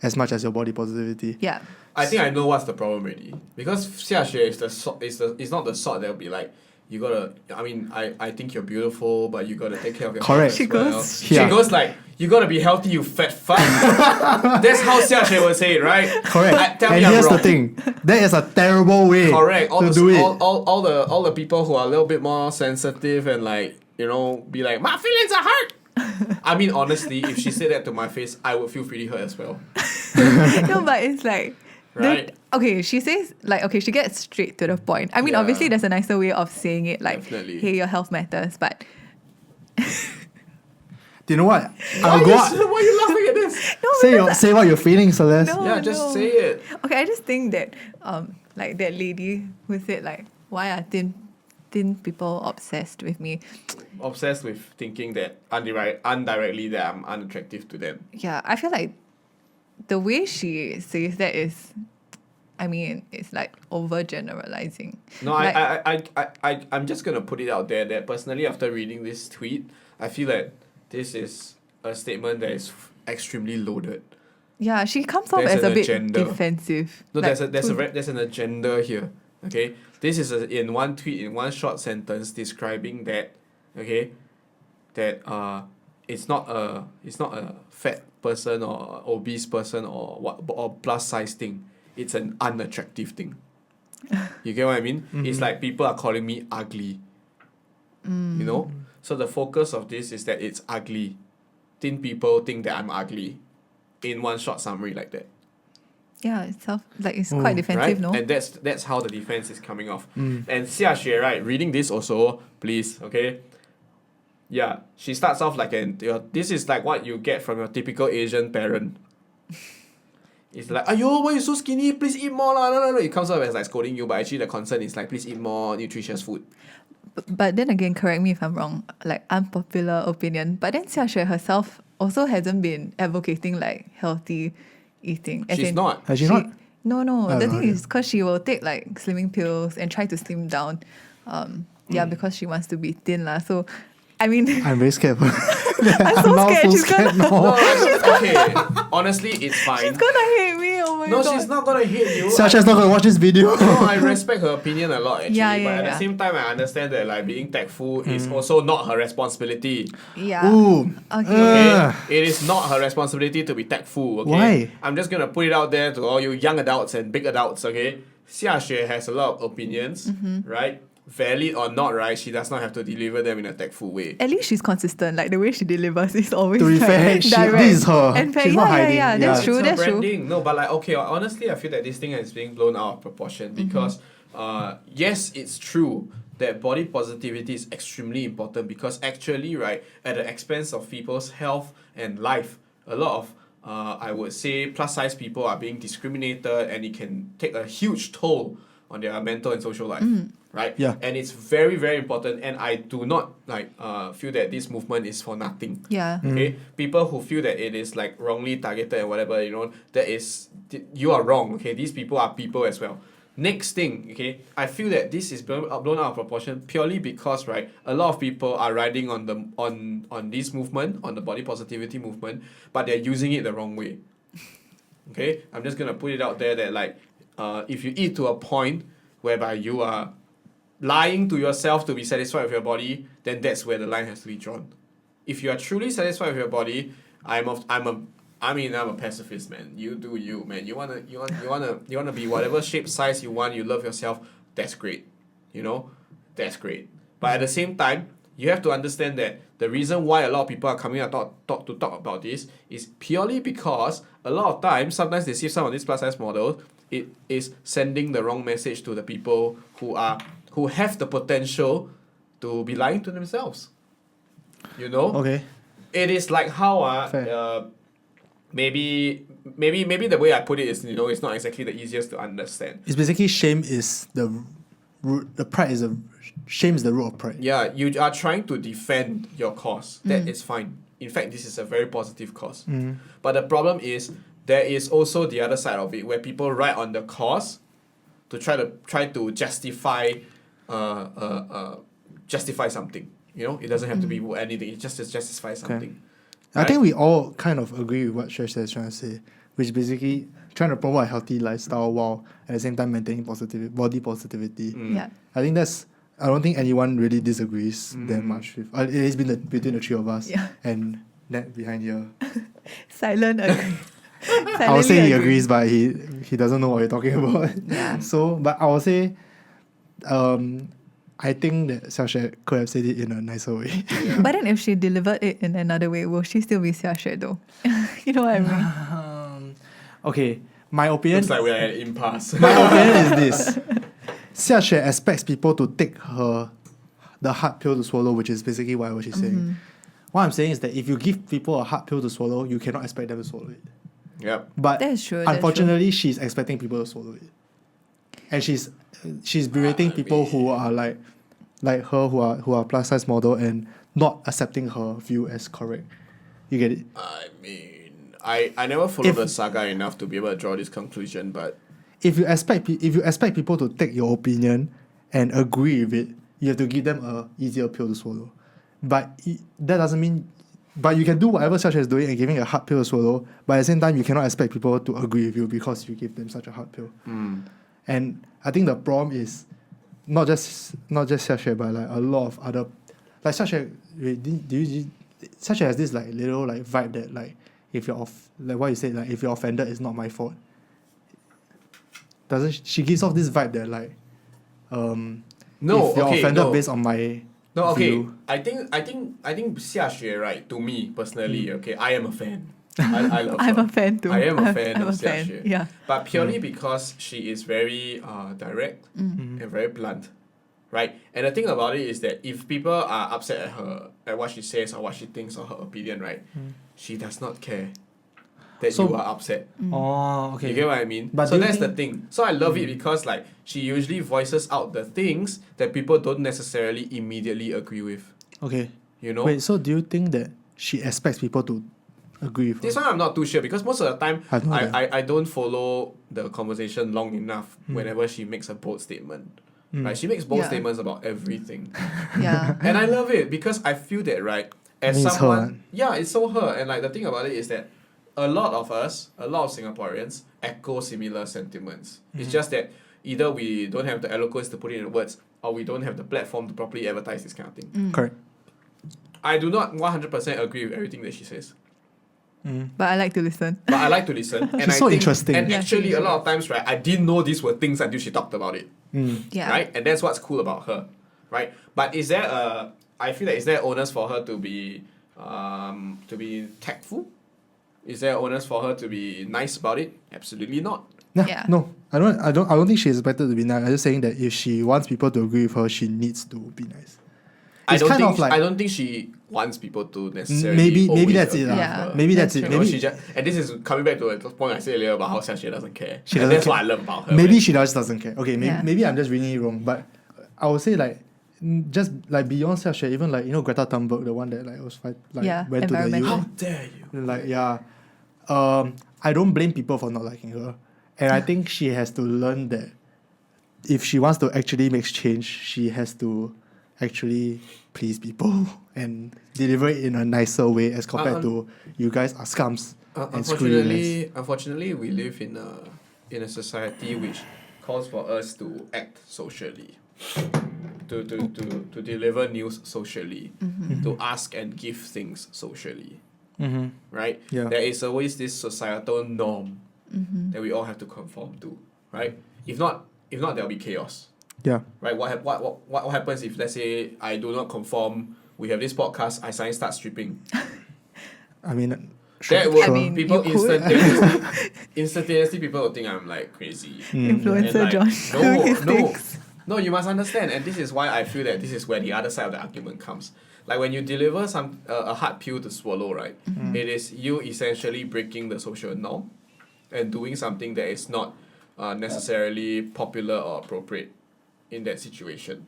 as much as your body positivity. Yeah. I think I know what's the problem already. Because Xiaxue is not the sort that will be like, you gotta, I mean, I think you're beautiful, but you gotta take care of your Correct. health as She well. goes- She Yeah. goes like, you gotta be healthy, you fat fuck. That's how Xiaxue would say it, right? Correct. Tell me And I'm here's wrong. the thing. That is a terrible way Correct. to do it. All the people who are a little bit more sensitive and like, you know, be like, my feelings are hurt. I mean, honestly, if she said that to my face, I would feel pretty hurt as well. No, but it's like Right? okay, she says like okay, she gets straight to the point. I mean, Yeah. obviously there's a nicer way of saying it, like Definitely. hey, your health matters, but Do you know what? Why I'll go out. why are you laughing at this? no, Say what you're feeling, Celeste. No. Yeah, just say it. Okay, I just think that like that lady who said like why are thin people obsessed with me? Obsessed with thinking that indirectly that I'm unattractive to them. Yeah, I feel like the way she says that is, I mean, it's like over generalizing. No, Like- I'm just gonna put it out there that personally after reading this tweet, I feel that this is a statement that is extremely loaded. Yeah, she comes off There's as a an bit agenda. defensive. No, Like, there's an agenda here. Okay, this is in one tweet in one short sentence describing that. Okay, that it's not a fat person or obese person or plus size thing. It's an unattractive thing. You get what I mean? It's like people are calling me ugly. You know? So the focus of this is that it's ugly. Thin people think that I'm ugly. In one short summary like that. Yeah, it's quite defensive, Right? no? And that's how the defense is coming off. And Xiaxue, right, reading this also, please, okay? Yeah, she starts off like this is like what you get from your typical Asian parent. It's like, ayo, why you so skinny? Please eat more lah. No. It comes off as like scolding you, but actually the concern is like, please eat more nutritious food. But then again, correct me if I'm wrong, like unpopular opinion. But then Xiaxue herself also hasn't been advocating like healthy eating. As She's in, not. Has she not? No, Oh, the thing okay. is because she will take like slimming pills and try to slim down. Yeah, because she wants to be thin lah. So, I mean, I'm very scared. I'm so now scared. so She's scared gonna, No, now. okay. Honestly, it's fine. she's gonna hate me. Oh my No, god. she's not gonna hate you. Sasha's not gonna watch this video. No, I respect her opinion a lot actually, Yeah, but at yeah. the same time, I understand that like being tactful is also not her responsibility. Yeah. Ooh. Okay. Okay, it is not her responsibility to be tactful. Okay, Why? I'm just gonna put it out there to all you young adults and big adults. Okay, Xiaxue has a lot of opinions, right? Valid or not, right? She does not have to deliver them in a tactful way. At least she's consistent. Like the way she delivers is always To be like, fair, direct. this is her. And fair. She's Yeah, not yeah, hiding. yeah. That's Yeah. true. It's her That's true. branding. No, but like okay, honestly, I feel that this thing is being blown out of proportion because yes, it's true that body positivity is extremely important because actually, right, at the expense of people's health and life, a lot of I would say plus size people are being discriminated and it can take a huge toll on their mental and social life. Right? Yeah. And it's very, very important and I do not like feel that this movement is for nothing. Yeah. Okay, people who feel that it is like wrongly targeted and whatever, that is you are wrong. Okay, these people are people as well. Next thing, okay, I feel that this is blown out of proportion purely because right, a lot of people are riding on the on this movement, on the body positivity movement, but they're using it the wrong way. Okay, I'm just gonna put it out there that like, if you eat to a point whereby you are lying to yourself to be satisfied with your body, then that's where the line has to be drawn. If you are truly satisfied with your body, I'm a pacifist, man. You do you, man. You wanna be whatever shape, size you want. You love yourself. That's great, that's great. But at the same time, you have to understand that the reason why a lot of people are coming out to talk about this is purely because a lot of times, sometimes they see some of these plus size models, it is sending the wrong message to the people who have the potential to be lying to themselves. Okay. It is like how Fair. maybe the way I put it is it's not exactly the easiest to understand. It's basically shame is the root. The pride is shame is the root of pride. Yeah, you are trying to defend your cause. That is fine. In fact, this is a very positive cause. But the problem is there is also the other side of it where people write on the cause to try to justify justify something. It doesn't have to be anything. It just justifies something. I think we all kind of agree with what Shesh is trying to say, which is basically trying to promote a healthy lifestyle while at the same time maintaining body positivity. Yeah. I don't think anyone really disagrees that much with. It has been between the three of us. Yeah. And Nat behind here. Silent agree. I would say he agrees, but he doesn't know what you're talking about. Yeah. So, but I would say, I think that Xiaxue could have said it in a nicer way. But then if she delivered it in another way, will she still be Xiaxue though? You know what I mean? Okay, my opinion. Looks like we're at an impasse. My opinion is this: Xiaxue expects people to take the hard pill to swallow, which is basically what she's saying. What I'm saying is that if you give people a hard pill to swallow, you cannot expect them to swallow it. Yep. But That's true, that's unfortunately, she's expecting people to swallow it, and she's berating people who are like her who are plus size model and not accepting her view as correct. You get it? I mean, I never followed the saga enough to be able to draw this conclusion, but If you expect people to take your opinion and agree with it, you have to give them a easier pill to swallow. But that doesn't mean. But you can do whatever Xiaxue is doing and giving a hard pill to swallow. But at the same time, you cannot expect people to agree with you because you give them such a hard pill. And I think the problem is not just Xiaxue, but like a lot of other, like Xiaxue. Xiaxue has this like little like vibe that like if you're like what you said, like if you're offended, it's not my fault. Doesn't she gives off this vibe that like no, if you're okay, offended no. based on my No, okay. view. I think Xiaxue, right, to me personally, okay, I am a fan. I love I'm her. a fan too. I am a fan I'm of a fan. Xiaxue. Yeah. But purely because she is very direct and very blunt. Right? And the thing about it is that if people are upset at what she says or what she thinks or her opinion, right, she does not care that So- you are upset. Oh, okay. You get what I mean? But so do you that's the think- thing. So I love it because like she usually voices out the things that people don't necessarily immediately agree with. Okay. You know? Wait, so do you think that she expects people to agree with This her. one I'm not too sure because most of the time I know that. I don't follow the conversation long enough whenever she makes a bold statement. Right? She makes bold Yeah. statements about everything. Yeah. And I love it because I feel that, right, as mean, it's her, someone, yeah, it's so her. And like the thing about it is that a lot of us, a lot of Singaporeans echo similar sentiments. It's just that either we don't have the eloquence to put it in words or we don't have the platform to properly advertise this kind of thing. Correct. I do not 100% agree with everything that she says. But I like to listen. But I like to listen. And She's I so think, interesting. And Yeah, actually, she a lot of times, right, I didn't know these were things until she talked about it. Yeah. Right? And that's what's cool about her. Right? But is there I feel that is there onus for her to be tactful? Is there onus for her to be nice about it? Absolutely not. Yeah. No, I don't think she's expected to be nice. I'm just saying that if she wants people to agree with her, she needs to be nice. I It's don't kind think of like I don't think she wants people to necessarily maybe always that's it agree lah. with Yeah. her. Maybe that's That's it. true. You know, Maybe she just, and this is coming back to the point I said earlier about how Xiaxue doesn't care. She And doesn't that's care. what I love about her. maybe man. she just doesn't care. Okay, maybe, Yeah. maybe I'm just reading it wrong, but I would say like just like beyond Xiaxue, even like Greta Thunberg, the one that like was fight, like Yeah, went to the environmental. How UN. dare you? Like I don't blame people for not liking her, and I think she has to learn that if she wants to actually make change, she has to actually please people and deliver it in a nicer way as compared to you guys are scums and screw you guys. Unfortunately, we live in a society which calls for us to act socially, to deliver news socially, to ask and give things socially, right? Yeah. There is always this societal norm that we all have to conform to, right? If not, there'll be chaos. Yeah. Right? What happens if, let's say, I do not conform? We have this podcast. I suddenly start stripping. I mean, That would I mean, people you could. instantaneously people would think I'm like crazy. Influencer And, like, John doing his things. No, you must understand, and this is why I feel that this is where the other side of the argument comes. Like when you deliver a hard pill to swallow, right? It is you essentially breaking the social norm and doing something that is not necessarily popular or appropriate in that situation.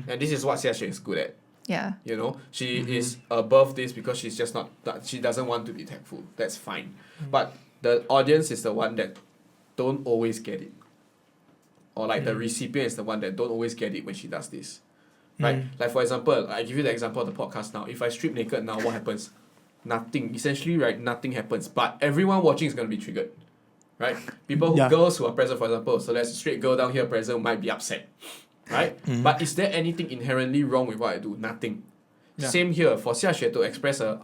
And this is what Xiaxue is good at. Yeah. You know, she is above this because she's just not. She doesn't want to be tactful. That's fine. But the audience is the one that don't always get it, or like the recipient is the one that don't always get it when she does this, right? Like for example, I give you the example of the podcast now. If I strip naked now, what happens? Nothing. Essentially, right? Nothing happens. But everyone watching is gonna be triggered, right? People, Yeah. girls who are present, for example, so let's straight girl down here present might be upset. Right? But is there anything inherently wrong with what I do? Nothing. Yeah. Same here for Xiaxue to express a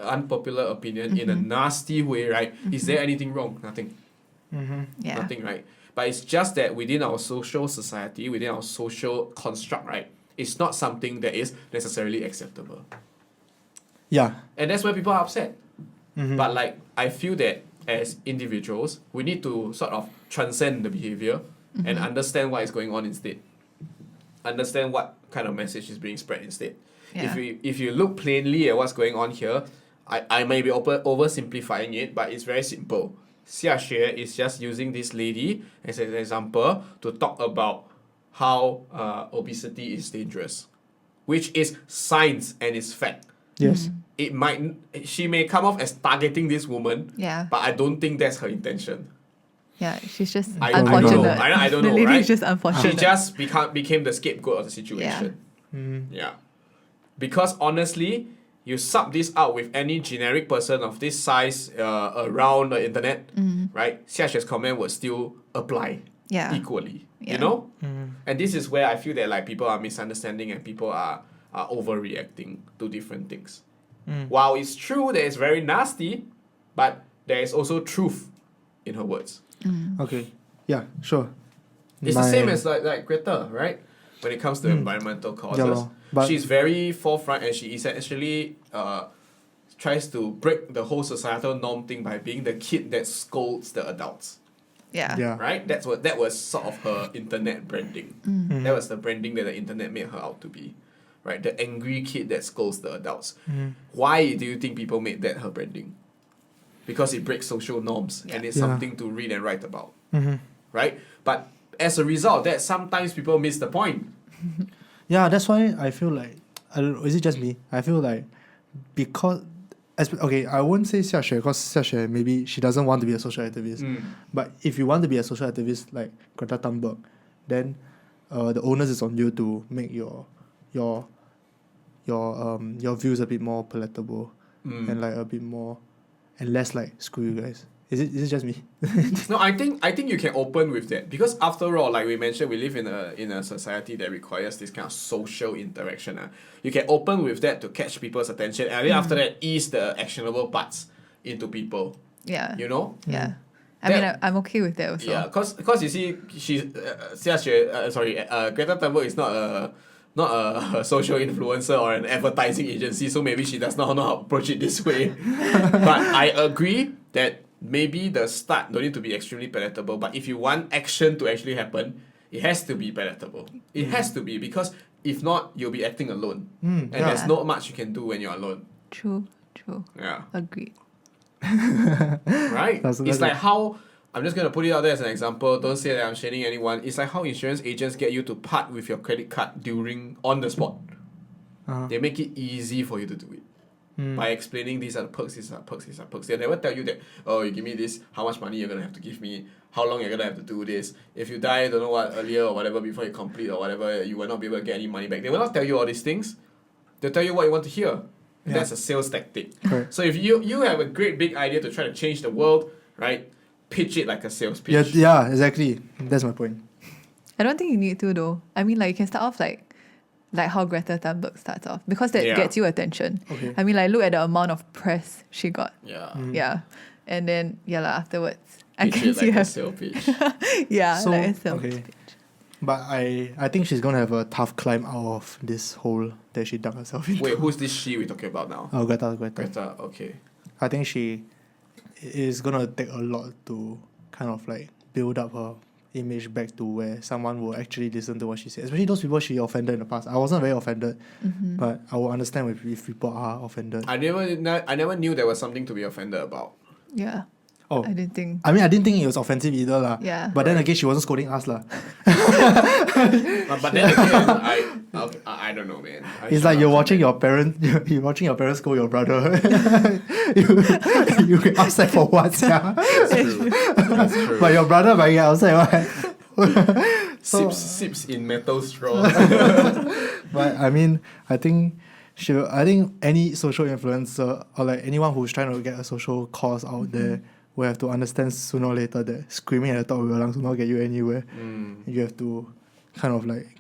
unpopular opinion in a nasty way, right? Is there anything wrong? Nothing. Yeah. Nothing, right? But it's just that within our social society, within our social construct, right, it's not something that is necessarily acceptable. Yeah. And that's why people are upset. But like I feel that as individuals, we need to sort of transcend the behavior and understand what is going on instead. Understand what kind of message is being spread instead. Yeah. If you look plainly at what's going on here, I may be oversimplifying it, but it's very simple. Xiaxue is just using this lady as an example to talk about how obesity is dangerous, which is science and is fact. Yes. She may come off as targeting this woman, Yeah. but I don't think that's her intention. Yeah. She's just I don't unfortunate. know. I don't the know, lady right? is just She unfortunate. just became the scapegoat of the situation. Yeah. Because honestly, you sub this out with any generic person of this size around the internet, right? Xiaxue's comment would still apply Yeah. equally. Yeah. You know? And this is where I feel that like people are misunderstanding and people are overreacting to different things. While it's true that it's very nasty, but there is also truth in her words. Okay. Yeah. Sure. It's the same as like Greta, right? When it comes to environmental causes. lor. But- She's very forefront and she essentially tries to break the whole societal norm thing by being the kid that scolds the adults. Yeah. Yeah. Right? That was sort of her internet branding. That was the branding that the internet made her out to be. Right? The angry kid that scolds the adults. Why do you think people made that her branding? Because it breaks social norms and it's Yeah. something to read and write about. Right? But as a result of that, sometimes people miss the point. Yeah, that's why I feel like I don't know, is it just me? I feel like because okay, I won't say Xiaxue because Xiaxue maybe she doesn't want to be a social activist. But if you want to be a social activist like Greta Thunberg, then the onus is on you to make your views a bit more palatable and like a bit more and less like screw you guys. Is it just me? No, I think you can open with that because after all, like we mentioned, we live in a society that requires this kind of social interaction. You can open with that to catch people's attention, and then after that, ease the actionable parts into people. Yeah. You know. Yeah. I'm okay with that also. Yeah, cause you see, Greta Thunberg is not a social influencer or an advertising agency, so maybe she does not know how to approach it this way. But I agree that maybe the start don't need to be extremely palatable, but if you want action to actually happen, it has to be palatable. It has to be, because if not, you'll be acting alone. And there's not much you can do when you're alone. True. Yeah. Agreed. Right? That's It's like how, I'm just going to put it out there as an example, don't say that I'm shading anyone. It's like how insurance agents get you to part with your credit card on the spot. They make it easy for you to do it. By explaining these are the perks, these are perks. They never tell you that, oh, you give me this, how much money you're going to have to give me, how long you're going to have to do this. If you die, don't know what, earlier or whatever, before you complete or whatever, you will not be able to get any money back. They will not tell you all these things. They'll tell you what you want to hear. And that's a sales tactic. Correct. So if you have a great big idea to try to change the world, right, pitch it like a sales pitch. Yeah, exactly. That's my point. I don't think you need to though. I mean, like you can start off like how Greta Thunberg starts off, because that gets you attention. Okay. I mean, like look at the amount of press she got. Yeah. Yeah, and then afterwards, I Pitch guess it like you a have sales pitch. like a sales okay. pitch. But I think she's gonna have a tough climb out of this hole that she dug herself into. Wait, who's this she we're talking about now? Oh, Greta. Greta, okay. I think she is gonna take a lot to kind of like build up her image back to where someone will actually listen to what she says. Especially those people she offended in the past. I wasn't very offended, but I will understand if people are offended. I never knew there was something to be offended about. Yeah. Oh, I didn't think. I mean, I didn't think it was offensive either, lah. Yeah. But then again, she wasn't scolding us, lah. But then again, I don't know, man. It's like you're watching your parents scold your brother. you get upset for what, yeah? That's true. But your brother might get upset, what? Sips in metal straw. But I mean, I think any social influencer or like anyone who's trying to get a social cause out there will have to understand sooner or later that screaming at the top of your lungs will not get you anywhere. You have to kind of like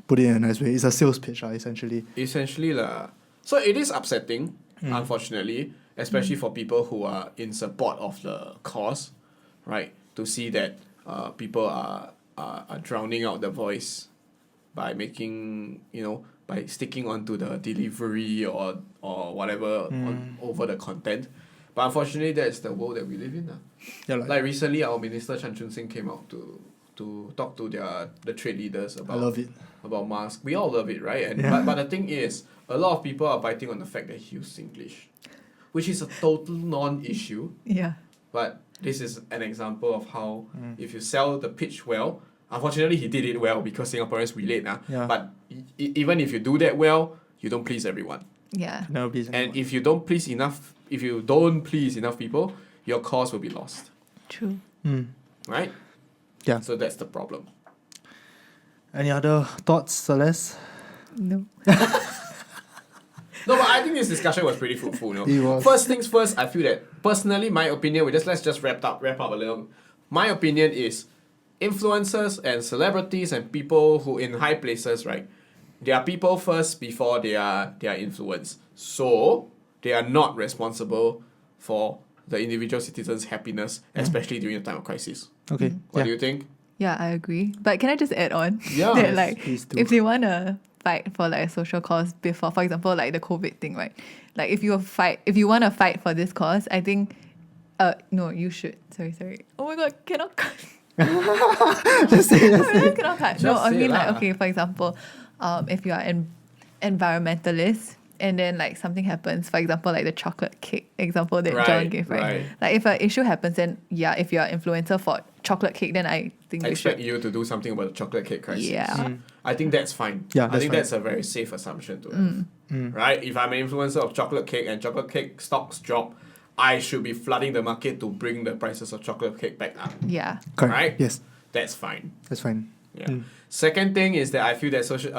put it in a nice way. It's a sales pitch, essentially. Essentially, lah. So it is upsetting, unfortunately, especially for people who are in support of the cause, right? To see that people are drowning out the voice by making, by sticking onto the delivery or whatever over the content. But unfortunately, that's the world that we live in. Yeah, Like recently, our Minister Chan Chun Sing came out to talk to the trade leaders I love it. about masks. We all love it, right? And but the thing is, a lot of people are biting on the fact that he used Singlish, which is a total non-issue. Yeah. But this is an example of how if you sell the pitch well, unfortunately he did it well because Singaporeans relate. Yeah. But even if you do that well, you don't please everyone. Yeah. Never please And anyone. if you don't please enough people, your cause will be lost. True. Right? Yeah. So that's the problem. Any other thoughts, Celeste? No. No, but I think this discussion was pretty fruitful, It was. First things first, I feel that personally, my opinion, let's just wrap up a little. My opinion is influencers and celebrities and people who in high places, right? They are people first before they are influenced. So they are not responsible for the individual citizen's happiness, especially during a time of crisis. Okay. What do you think? Yeah, I agree. But can I just add on? Yeah. that like Please do. if they wanna fight for like a social cause before, for example, like the COVID thing, right? Like if you wanna fight for this cause, I think no, you should. Sorry. Oh my god, cannot cut. Just say it. I really cannot cut. No, Just I say mean lah. like okay, for example, if you are an environmentalist and then like something happens, for example, like the chocolate cake example that John Right, gave, right? right. Like if an issue happens, then yeah, if you're an influencer for chocolate cake, then I think I they expect should. you to do something about the chocolate cake crisis. Yeah. I think that's fine. Yeah, I that's think fine. that's a very safe assumption to have. Right? If I'm an influencer of chocolate cake and chocolate cake stocks drop, I should be flooding the market to bring the prices of chocolate cake back up. Yeah. Correct. Right? Yes, That's fine. that's fine. Yeah. Second thing is that I feel that social,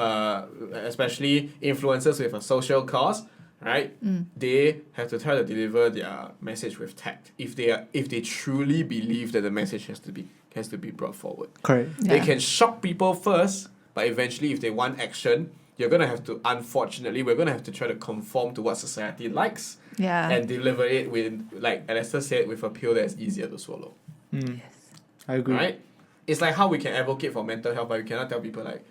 especially influencers with a social cause, right? They have to try to deliver their message with tact. If they truly believe that the message has to be brought forward, Correct. Yeah. they can shock people first, but eventually, if they want action, we're gonna have to try to conform to what society likes Yeah. and deliver it with, like Alester said, with a pill that's easier to swallow. I agree. Right? It's like how we can advocate for mental health, but we cannot tell people like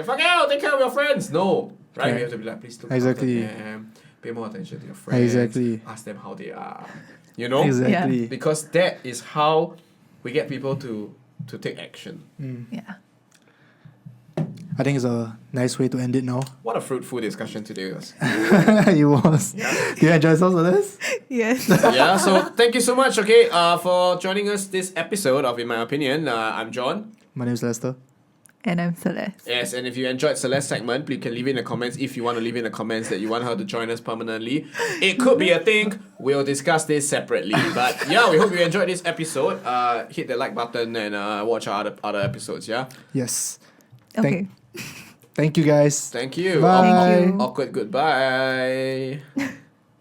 fuck out, take care of your friends. No, right? Correct. We have to be like, please look Exactly. after them, pay more attention to your friends, Exactly. ask them how they are. You know, Exactly. because that is how we get people to take action. Yeah. I think it's a nice way to end it now. What a fruitful discussion today was. It was. Do you enjoy some of this? Yes. Yeah, so thank you so much, okay, for joining us this episode of In My Opinion. I'm John. My name is Lester. And I'm Celeste. Yes, and if you enjoyed Celeste's segment, please can leave it in the comments if you want to leave in the comments that you want her to join us permanently. It could be a thing. We'll discuss this separately. But yeah, we hope you enjoyed this episode. Hit the like button and watch our other episodes, yeah? Yes. Okay. Thank you guys. Thank you. Bye. Thank you. Awkward goodbye.